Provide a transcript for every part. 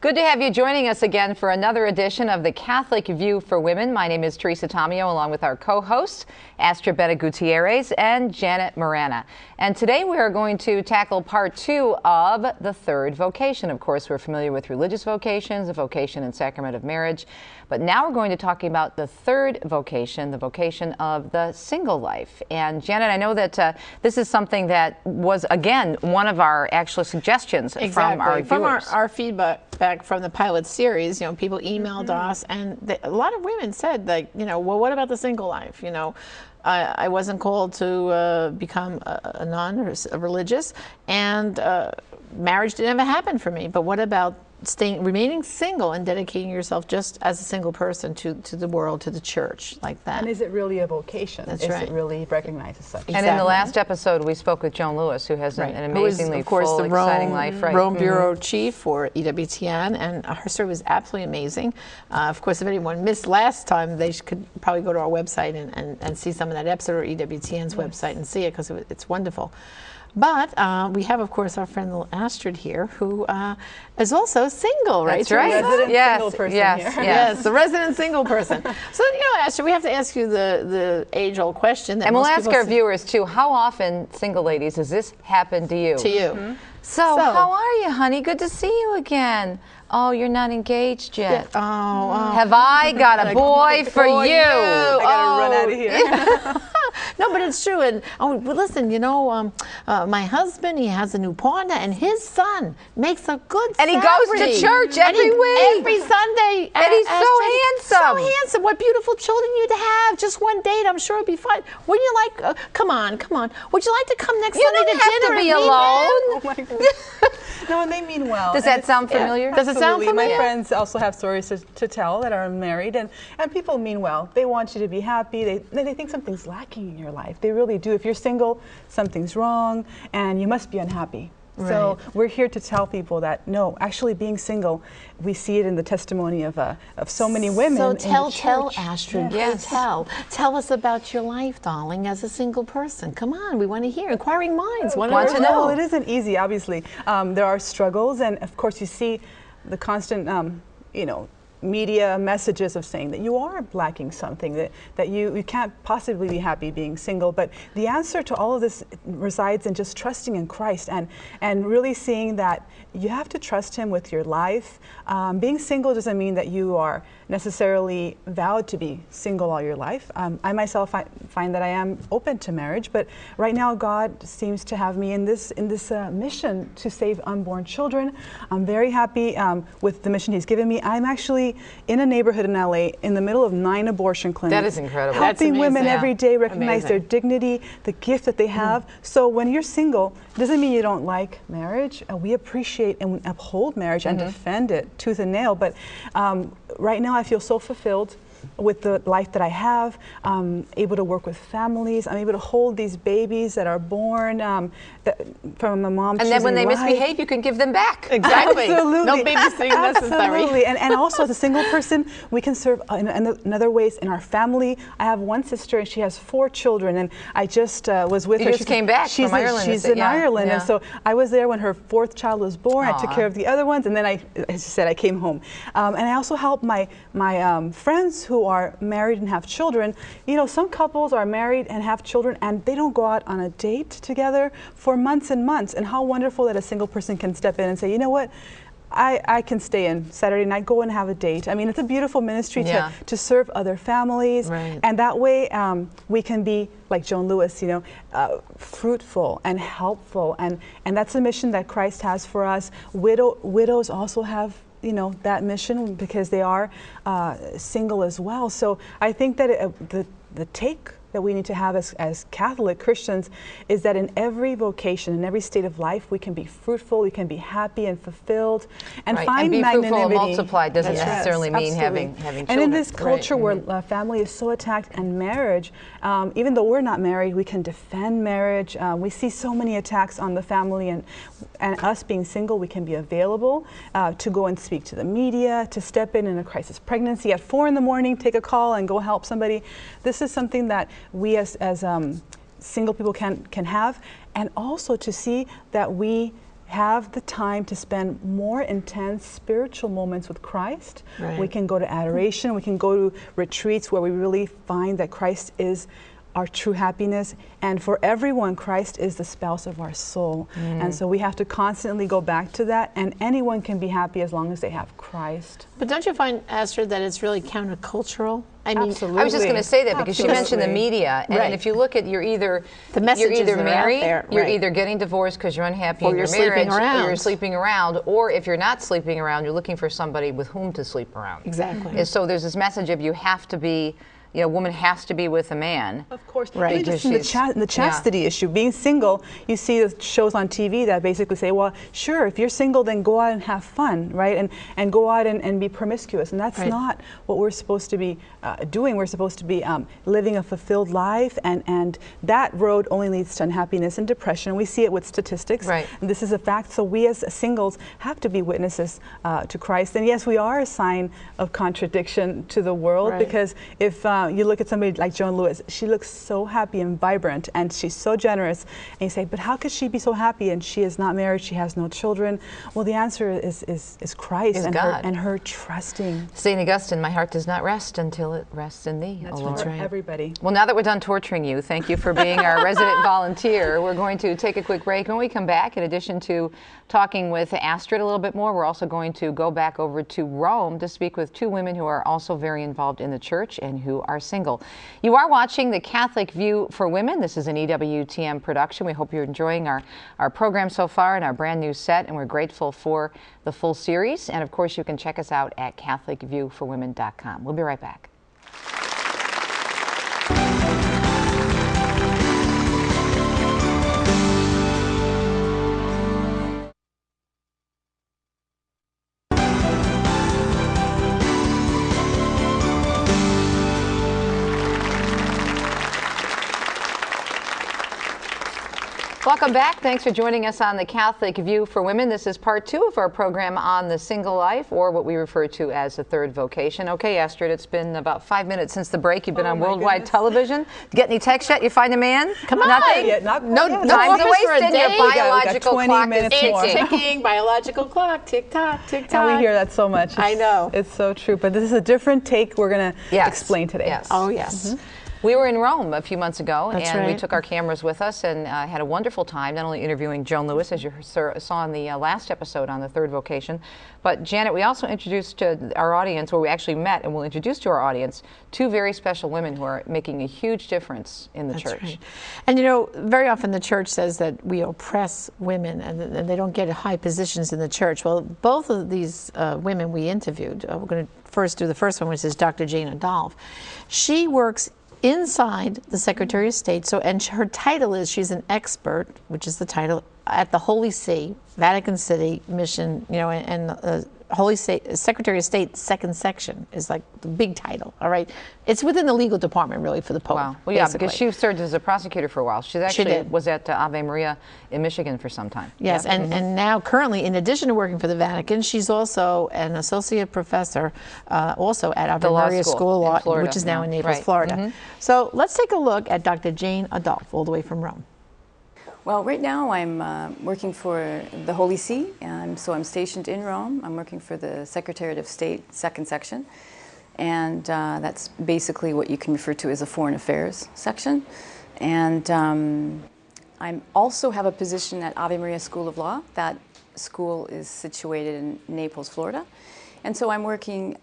Good to have you joining us again for another edition of The Catholic View for Women. My name is Teresa Tomeo, along with our co-hosts, Astrid Bennett Gutierrez and Janet Morana. And today we are going to tackle part 2 of the third vocation. Of course, we're familiar with religious vocations, the vocation and sacrament of marriage. But now we're going to talk about the third vocation, the vocation of the single life. And Janet, I know that this is something that was, again, one of our actual suggestions from our viewers. From our feedback back from the pilot series, you know, people emailed us, and a lot of women said, like, you know, well, what about the single life? You know, I wasn't called to become a nun or a religious, and marriage didn't ever happen for me. But what about remaining single and dedicating yourself just as a single person to the world, to the church, like that? And is it really a vocation? That's right. Is it really recognized as such? Exactly. And in the last episode, we spoke with Joan Lewis, who has an amazingly full, exciting life. Right. Rome Bureau Chief for EWTN, and her story was absolutely amazing. Of course, if anyone missed last time, they could probably go to our website and see some of that episode, or EWTN's website, and see it, because it's wonderful. But we have, of course, our friend Astrid here, who is also single, right? That's right. Single person here. Yes, the resident single person. So, you know, Astrid, we have to ask you the age-old question. And we'll ask our viewers, too, how often, single ladies, has this happened to you? To you. Mm-hmm. So, how are you, honey? Good to see you again. Oh, you're not engaged yet. Oh. Have I got a boy for you? I gotta run out of here. Yeah. No, but it's true. And well, listen, you know, my husband, he has a new partner, and his son makes a good And he goes to church every week. Every Sunday. And he's so handsome. So handsome. What beautiful children you'd have. Just one date, I'm sure it'd be fun. Wouldn't you like, come on. Would you like to come next Sunday to dinner? You don't have to be alone. Oh my God. No, and they mean well. Does that sound familiar? Does it sound familiar? My friends also have stories to tell that are married, and people mean well. They want you to be happy. They think something's lacking in your life. They really do. If you're single, something's wrong, and you must be unhappy. Right. So we're here to tell people that, no, actually being single, we see it in the testimony of so many women. So tell Astrid, tell us about your life, darling, as a single person. Come on, we want to hear. Inquiring minds want to know. Well, it isn't easy, obviously. There are struggles, and of course you see the constant, you know, media messages of saying that you are lacking something, that you can't possibly be happy being single. But the answer to all of this resides in just trusting in Christ and really seeing that you have to trust Him with your life. Being single doesn't mean that you are necessarily vowed to be single all your life. I myself find that I am open to marriage, but right now God seems to have me in this mission to save unborn children. I'm very happy with the mission He's given me. I'm actually in a neighborhood in LA in the middle of 9 abortion clinics. That is incredible. Helping women every day recognize their dignity, the gift that they have. So when you're single, it doesn't mean you don't like marriage. We appreciate and uphold marriage and defend it tooth and nail. But right now I feel so fulfilled with the life that I have. I'm able to work with families. I'm able to hold these babies that are born from a mom. And then when they misbehave, you can give them back. Exactly. Absolutely. No babysitting necessary. Absolutely. And also as a single person, we can serve in other ways in our family. I have one sister and she has 4 children, and I just was with her. You just came back from Ireland. She's in Ireland, and so I was there when her 4th child was born. I took care of the other ones, and then as I said, I came home. And I also help my friends who are married and have children. You know, some couples are married and have children and they don't go out on a date together for months and months. And how wonderful that a single person can step in and say, you know what, I can stay in Saturday night, go and have a date. I mean, it's a beautiful ministry to serve other families. Right. And that way we can be, like Joan Lewis, you know, fruitful and helpful. And that's a mission that Christ has for us. Widows also have, you know, that mission because they are single as well. So I think that the take that we need to have as Catholic Christians is that in every vocation, in every state of life, we can be fruitful, we can be happy and fulfilled, and find be magnanimity. Fruitful and multiply doesn't necessarily mean having children. And in this culture where family is so attacked and marriage, even though we're not married, we can defend marriage. We see so many attacks on the family, and us being single, we can be available to go and speak to the media, to step in a crisis pregnancy at 4 in the morning, take a call and go help somebody. This is something that we as single people can have, and also to see that we have the time to spend more intense spiritual moments with Christ. Right. We can go to adoration, we can go to retreats where we really find that Christ is our true happiness, and for everyone, Christ is the spouse of our soul. And so we have to constantly go back to that, and anyone can be happy as long as they have Christ. But don't you find, Astrid, that it's really countercultural? I mean, Absolutely. I was just going to say that because she mentioned the Absolutely. media, and Right. if you look at, you're either The messages you're either that are out married, there, you're right. either getting divorced because you're unhappy Or in you're your sleeping marriage, or you're around. sleeping around, or if you're not sleeping around, you're looking for somebody with whom to sleep around. Exactly. And so there's this message of you have to be, a woman has to be with a man. Of course, Right. even just in Because she's- the chastity issue, being single, you see the shows on TV that basically say, well, sure, if you're single, then go out and have fun, right? And go out and be promiscuous. And that's Right. not what we're supposed to be doing. We're supposed to be living a fulfilled life, and that road only leads to unhappiness and depression. We see it with statistics. Right. And this is a fact. So we as singles have to be witnesses to Christ. And yes, we are a sign of contradiction to the world, Right. because if you look at somebody like Joan Lewis, she looks so happy and vibrant, and she's so generous. And you say, but how could she be so happy and she is not married, she has no children? Well, the answer is Christ Is and God. her trusting. St. Augustine, my heart does not rest until it rests in thee, O Lord. For everybody. Well, now that we're done torturing you, thank you for being our resident volunteer. We're going to take a quick break. When we come back, in addition to talking with Astrid a little bit more, we're also going to go back over to Rome to speak with two women who are also very involved in the church and who are single. You are watching The Catholic View for Women. This is an EWTN production. We hope you're enjoying our program so far and our brand new set, and we're grateful for the full series. And of course, you can check us out at CatholicViewForWomen.com. We'll be right back. Welcome back. Thanks for joining us on The Catholic View for Women. This is part 2 of our program on the single life, or what we refer to as the third vocation. Okay, Astrid, it's been about 5 minutes since the break. You've been on worldwide goodness. television. Get any text yet? You find a man? Come on. Nothing? Yeah, not No, quite yet. no Time's offers for a wasted. Your day. We got biological 20 clock is minutes more. ticking. ticking, biological clock, tick tock, tick tock. And we hear that so much. I know. It's so true. But this is a different take we're going to Yes. explain today. Yes. Oh, yes. We were in Rome a few months ago, That's and we right. took our cameras with us and had a wonderful time, not only interviewing Joan Lewis, as you saw in the last episode on the third vocation, but Janet, we also introduced to our audience, where we actually met, and we'll introduce to our audience, two very special women who are making a huge difference in the church. Right. And you know, very often the church says that we oppress women and they don't get high positions in the church. Well, both of these women we interviewed, we're going to first do the first one, which is Dr. Jane Adolph. She works inside the Secretary of State, and her title is, she's an expert, which is the title, at the Holy See, Vatican City mission, and Holy Secretary of State second section is like the big title. All right, it's within the legal department really for the Pope. Wow. Well, yeah, basically. because she served as a prosecutor for a while. She actually did. was at Ave Maria in Michigan for some time. Yes, Yeah. and now currently, in addition to working for the Vatican, she's also an associate professor, also at Ave The law Maria school School of in Law, Florida which is now now. in Naples, Right. Florida. So let's take a look at Dr. Jane Adolph, all the way from Rome. Well, right now I'm working for the Holy See, and so I'm stationed in Rome. I'm working for the Secretariat of State, second section, and that's basically what you can refer to as a foreign affairs section. And I also have a position at Ave Maria School of Law. That school is situated in Naples, Florida, and so I'm working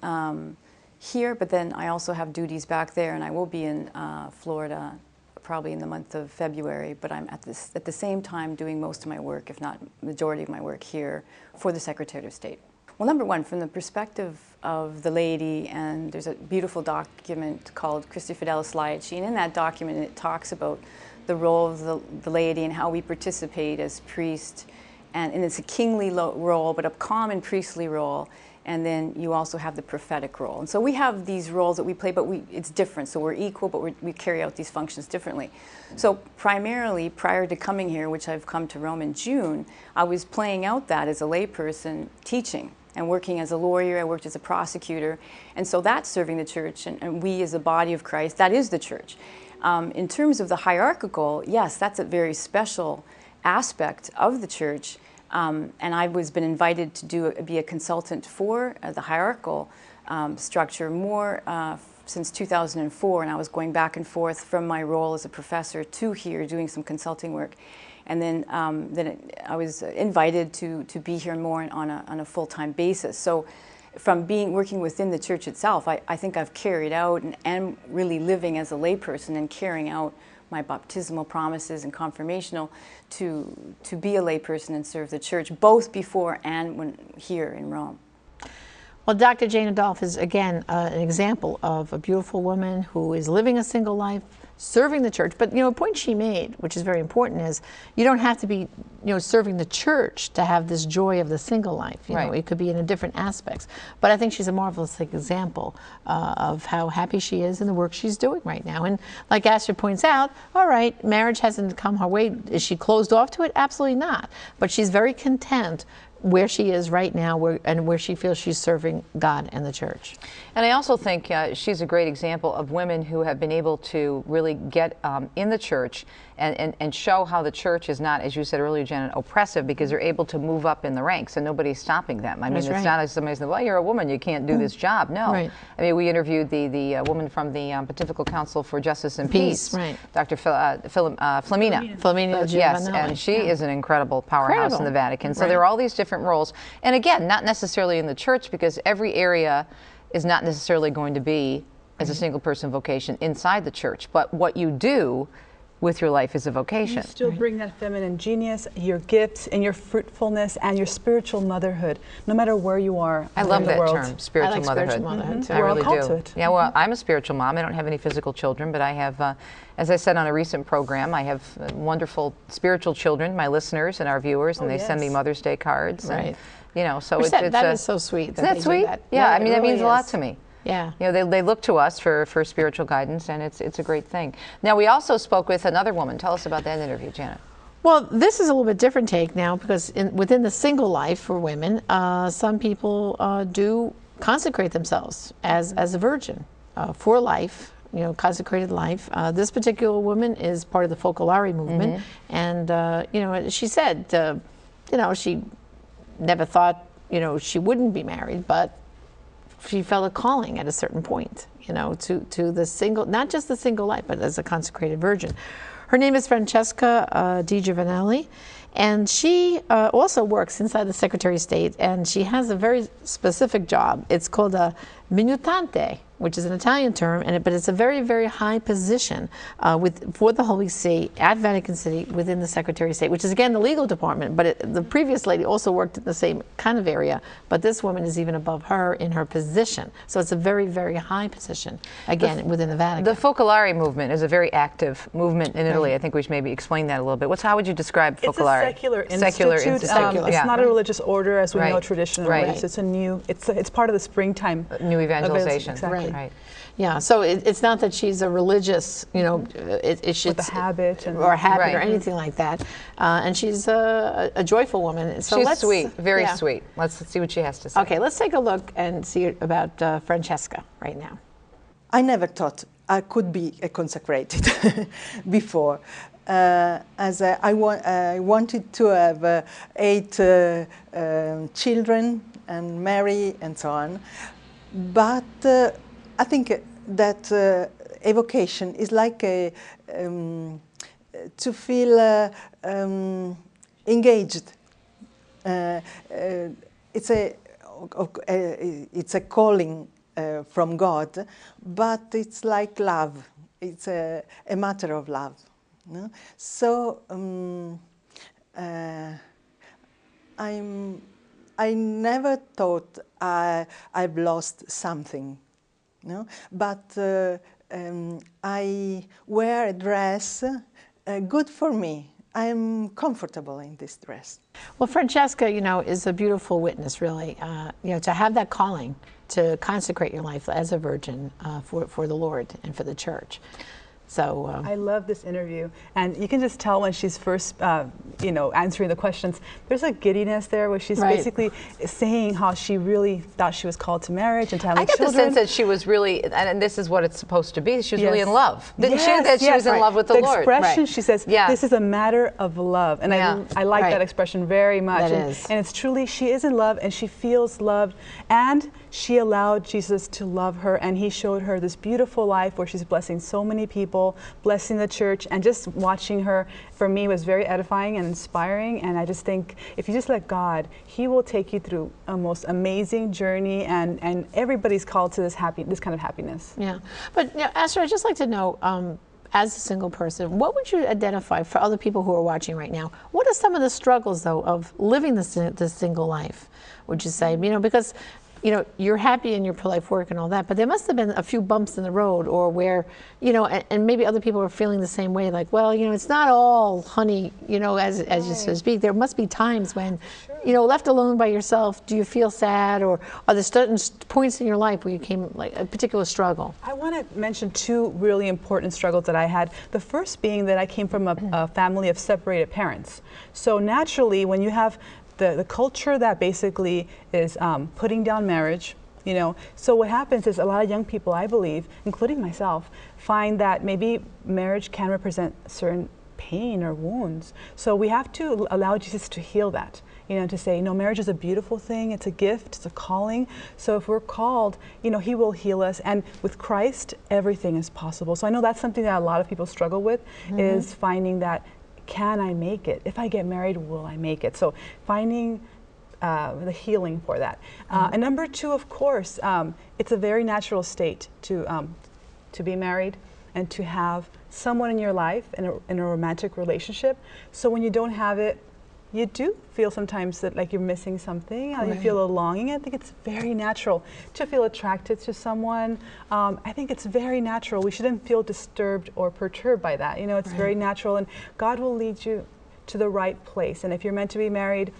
here, but then I also have duties back there, and I will be in Florida probably in the month of February, but I'm at the same time doing most of my work, if not majority of my work here for the Secretary of State. Well, number one, from the perspective of the laity, and there's a beautiful document called Christi Fidelis Laici, and in that document it talks about the role of the laity and how we participate as priests, and it's a kingly role, but a common priestly role. And then you also have the prophetic role. And so we have these roles that we play, but it's different. So we're equal, but we carry out these functions differently. So primarily, prior to coming here, which I've come to Rome in June, I was playing out that as a layperson, teaching and working as a lawyer. I worked as a prosecutor. And so that's serving the church, and we as a body of Christ, that is the church. In terms of the hierarchical, yes, that's a very special aspect of the church. And I was been invited to be a consultant for the hierarchical structure more since 2004, and I was going back and forth from my role as a professor to here doing some consulting work. And then, I was invited to be here more on a full-time basis. So from working within the church itself, I think I've carried out and really living as a layperson and carrying out my baptismal promises and confirmational to be a layperson and serve the church, both before and when here in Rome. Well, Dr. Jane Adolph is, again, an example of a beautiful woman who is living a single life, serving the church. But, a point she made, which is very important, is you don't have to be, serving the church to have this joy of the single life. You know, it could be in different aspects. But I think she's a marvelous example of how happy she is in the work she's doing right now. And like Astrid points out, all right, marriage hasn't come her way. Is she closed off to it? Absolutely not. But she's very content where she is right now and where she feels she's serving God and the church. And I also think she's a great example of women who have been able to really get in the church and show how the church is not, as you said earlier, Janet, oppressive, because they're able to move up in the ranks and nobody's stopping them. I mean, it's not as somebody says, well, you're a woman, you can't do this job. No. I mean, we interviewed the woman from the Pontifical Council for Justice and Peace, Dr. Flaminia. Yes, and she is an incredible powerhouse in the Vatican. So there are all these different roles. And again, not necessarily in the church, because every area is not necessarily going to be as a single person vocation inside the church. But what you do with your life is a vocation. You still bring that feminine genius, your gifts, and your fruitfulness, and your spiritual motherhood, no matter where you are. I love that term, spiritual motherhood. I really do. Yeah, well, I'm a spiritual mom. I don't have any physical children, but I have, as I said on a recent program, I have wonderful spiritual children, my listeners and our viewers, and they send me Mother's Day cards. And, so that is so sweet. Isn't that sweet? Yeah, I mean, that means a lot to me. Yeah. They look to us for spiritual guidance, and it's a great thing. Now, we also spoke with another woman. Tell us about that interview, Janet. Well, this is a little bit different take now, because within the single life for women, some people do consecrate themselves as a virgin for life, consecrated life. This particular woman is part of the Focolare movement, and she said, she never thought, she wouldn't be married, but she felt a calling at a certain point, to the single, not just the single life, but as a consecrated virgin. Her name is Francesca Di Giovanelli, and she also works inside the Secretary of State, and she has a very specific job. It's called a minutante, which is an Italian term, but it's a very, very high position for the Holy See at Vatican City within the Secretary of State, which is, again, the legal department. But the previous lady also worked in the same kind of area, but this woman is even above her in her position. So it's a very, very high position, again, within the Vatican. The Focolare movement is a very active movement in Italy. I think we should maybe explain that a little bit. How would you describe Focolare? It's a secular institute. It's not a religious order as we know traditionally. It's part of the springtime. New evangelization. Exactly. Right. Yeah, so it's not that she's a religious, with a habit or anything like that. And she's a joyful woman. So she's sweet, very sweet. Let's see what she has to say. Okay, let's take a look and see about Francesca right now. I never thought I could be consecrated before. As I wanted to have 8 children and marry and so on. But I think that a vocation is like to feel engaged. It's a calling from God, but it's like love. It's a matter of love. No? So I never thought I've lost something, no? But I wear a dress good for me. I'm comfortable in this dress. Well, Francesca, is a beautiful witness, really. To have that calling to consecrate your life as a virgin for the Lord and for the Church. So I love this interview, and you can just tell when she's first, you know, answering the questions. There's a giddiness there where she's basically saying how she really thought she was called to marriage and to having children. I get the sense that she was really, and this is what it's supposed to be. She was really in love, didn't she? That she was in love with the Lord. The expression she says, "This is a matter of love," and I like that expression very much. And it's truly, she is in love, and she feels loved, and she allowed Jesus to love her, and he showed her this beautiful life where she's blessing so many people, blessing the church, and just watching her, for me, was very edifying and inspiring. And I just think if you just let God, he will take you through a most amazing journey, and everybody's called to this kind of happiness. Yeah, but you know, Astrid, I'd just like to know, as a single person, what would you identify for other people who are watching right now? What are some of the struggles, though, of living this single life, would you say? You know, because you know, you're happy in your pro-life work and all that, but there must have been a few bumps in the road, or where, you know, and maybe other people are feeling the same way, like, well, you know, it's not all honey, you know, as you so to speak. There must be times when, you know, left alone by yourself, do you feel sad, or are there certain points in your life where you came, like, a particular struggle? I want to mention two really important struggles that I had. The first being that I came from a family of separated parents. So naturally, when you have the culture that basically is putting down marriage, you know, so what happens is a lot of young people, I believe, including myself, find that maybe marriage can represent certain pain or wounds. So we have to allow Jesus to heal that, you know, to say, no, marriage is a beautiful thing, it's a gift, it's a calling. So if we're called, you know, he will heal us, and with Christ, everything is possible. So I know that's something that a lot of people struggle with, is finding that, can I make it? If I get married, will I make it? So finding the healing for that. And number two, of course, it's a very natural state to be married and to have someone in your life in a romantic relationship. So when you don't have it, you do feel sometimes that like you're missing something, you feel a longing. I think it's very natural to feel attracted to someone. I think it's very natural. We shouldn't feel disturbed or perturbed by that. You know, it's very natural, and God will lead you to the right place. And if you're meant to be married,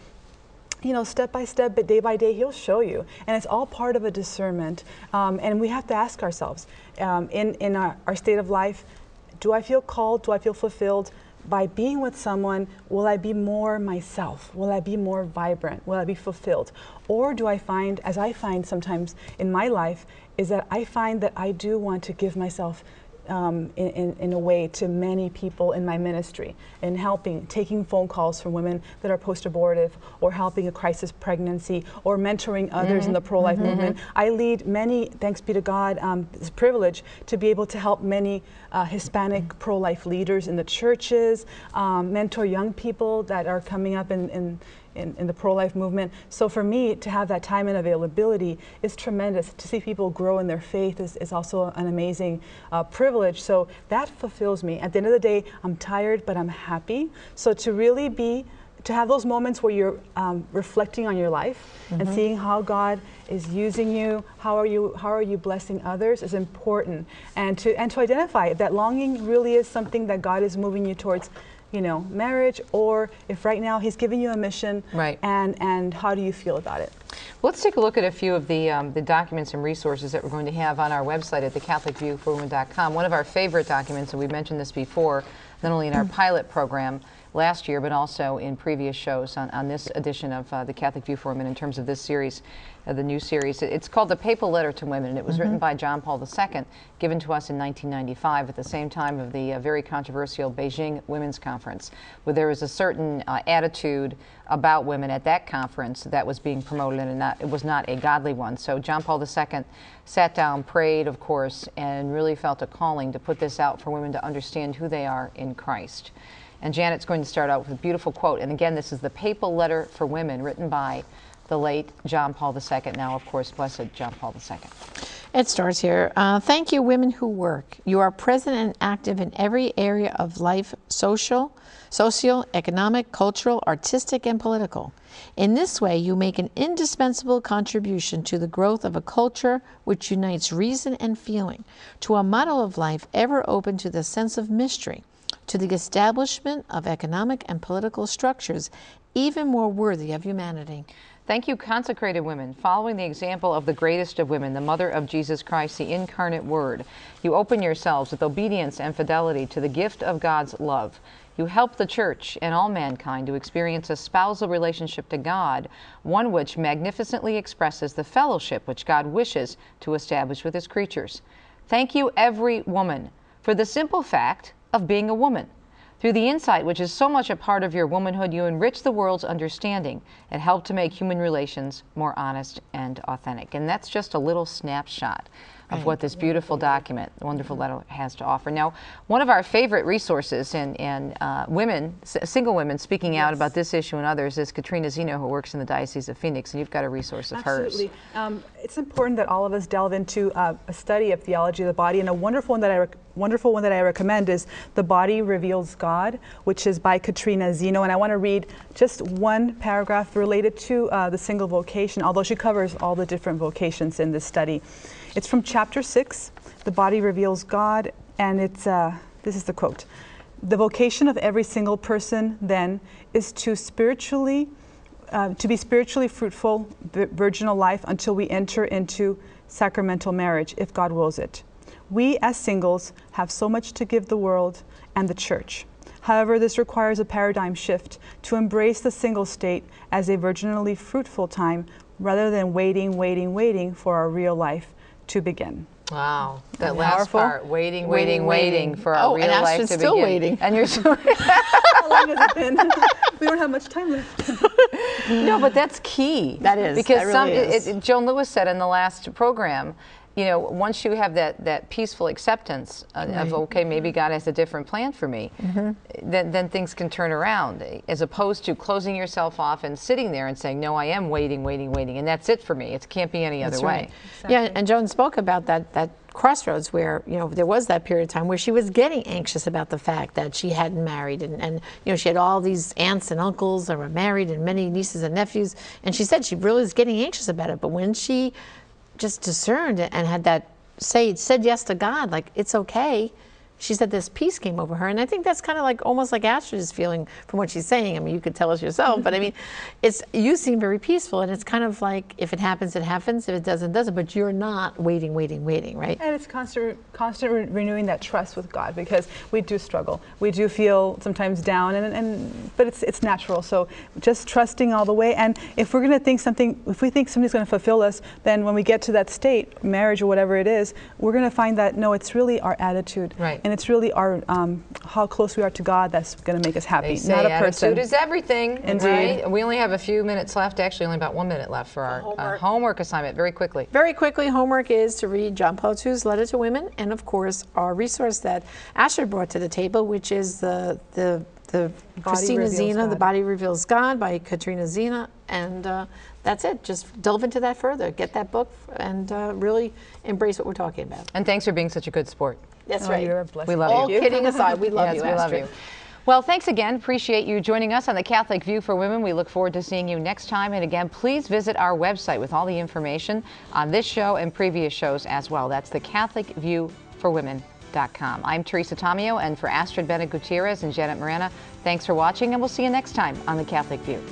you know, step by step, but day by day, he'll show you. And it's all part of a discernment. And we have to ask ourselves, in our state of life, do I feel called? Do I feel fulfilled? By being with someone, will I be more myself? Will I be more vibrant? Will I be fulfilled? Or do I find, as I find sometimes in my life, is that I find that I do want to give myself in a way to many people in my ministry, in helping, taking phone calls from women that are post-abortive, or helping a crisis pregnancy, or mentoring others in the pro-life movement. I lead many, thanks be to God, this privilege to be able to help many Hispanic pro-life leaders in the churches, mentor young people that are coming up in the pro-life movement. So for me, to have that time and availability is tremendous. To see people grow in their faith is also an amazing privilege. So that fulfills me. At the end of the day, I'm tired, but I'm happy. So to really to have those moments where you're reflecting on your life and seeing how God is using you, how are you blessing others, is important. And to identify that longing really is something that God is moving you towards, you know, marriage, or if right now he's giving you a mission, and how do you feel about it? Well, let's take a look at a few of the documents and resources that we're going to have on our website at thecatholicviewforwomen.com. One of our favorite documents, and we mentioned this before, not only in our pilot program last year, but also in previous shows on this edition of the Catholic View for Women in terms of this series, the new series. It's called The Papal Letter to Women, and it was written by John Paul II, given to us in 1995 at the same time of the very controversial Beijing Women's Conference, where there was a certain attitude about women at that conference that was being promoted, and it was not a godly one. So John Paul II sat down, prayed, of course, and really felt a calling to put this out for women to understand who they are in Christ. And Janet's going to start out with a beautiful quote. And again, this is The Papal Letter for Women, written by the late John Paul II, now, of course, Blessed John Paul II. It starts here. Thank you, women who work. You are present and active in every area of life, social, economic, cultural, artistic, and political. In this way, you make an indispensable contribution to the growth of a culture which unites reason and feeling, to a model of life ever open to the sense of mystery, to the establishment of economic and political structures even more worthy of humanity. Thank you, consecrated women, following the example of the greatest of women, the mother of Jesus Christ, the incarnate Word. You open yourselves with obedience and fidelity to the gift of God's love. You help the church and all mankind to experience a spousal relationship to God, one which magnificently expresses the fellowship which God wishes to establish with His creatures. Thank you, every woman, for the simple fact of being a woman. Through the insight which is so much a part of your womanhood, you enrich the world's understanding and help to make human relations more honest and authentic. And that's just a little snapshot of what this beautiful document, wonderful letter, has to offer. Now, one of our favorite resources in women, single women speaking out about this issue and others is Katrina Zeno, who works in the Diocese of Phoenix, and you've got a resource of hers. Absolutely. It's important that all of us delve into a study of theology of the body, and a wonderful one that I recommend is The Body Reveals God, which is by Katrina Zeno. And I want to read just one paragraph related to the single vocation, although she covers all the different vocations in this study. It's from chapter 6, The Body Reveals God, and it's this is the quote. The vocation of every single person, then, is to be spiritually fruitful, virginal life until we enter into sacramental marriage, if God wills it. We, as singles, have so much to give the world and the church. However, this requires a paradigm shift to embrace the single state as a virginally fruitful time rather than waiting for our real life to begin. Wow, that last part, waiting for our real life to begin. Still waiting. And you're still How long has it been? We don't have much time left. No, but that's key. That is. Because that really is. Joan Lewis said in the last program, you know, once you have that peaceful acceptance of, okay, maybe God has a different plan for me, then things can turn around, as opposed to closing yourself off and sitting there and saying, no, I am waiting, and that's it for me. It can't be any other way. Exactly. Yeah, and Joan spoke about that crossroads where, you know, there was that period of time where she was getting anxious about the fact that she hadn't married, and you know, she had all these aunts and uncles that were married and many nieces and nephews, and she said she really was getting anxious about it. But when she just discerned it and had that said yes to God, like, it's okay, she said this peace came over her. And I think that's kind of like almost like Astrid is feeling from what she's saying. I mean, you could tell us yourself, but I mean, you seem very peaceful, and it's kind of like, if it happens, it happens. If it doesn't, it doesn't. But you're not waiting, right? And it's constant renewing that trust with God, because we do struggle. We do feel sometimes down, but it's natural. So just trusting all the way. And if we're going to think if we think something's going to fulfill us, then when we get to that state, marriage or whatever it is, we're going to find that, no, it's really our attitude. Right. And it's really our how close we are to God that's going to make us happy, They say not a person. attitude is everything. Indeed. Right? We only have a few minutes left, actually only about 1 minute left for our homework assignment, very quickly. Very quickly, homework is to read John Paul II's Letter to Women, and of course, our resource that Astrid brought to the table, which is the Christina Zena, The Body Reveals God by Katrina Zena, and that's it. Just delve into that further. Get that book and really embrace what we're talking about. And thanks for being such a good sport. That's right. You're a blessing. We love All you. kidding aside, we love Yes, you, we love Astrid. you. Well, thanks again. Appreciate you joining us on the Catholic View for Women. We look forward to seeing you next time. And again, please visit our website with all the information on this show and previous shows as well. That's thecatholicviewforwomen.com. I'm Teresa Tomeo, and for Astrid Bennett Gutierrez and Janet Morana, thanks for watching, and we'll see you next time on the Catholic View.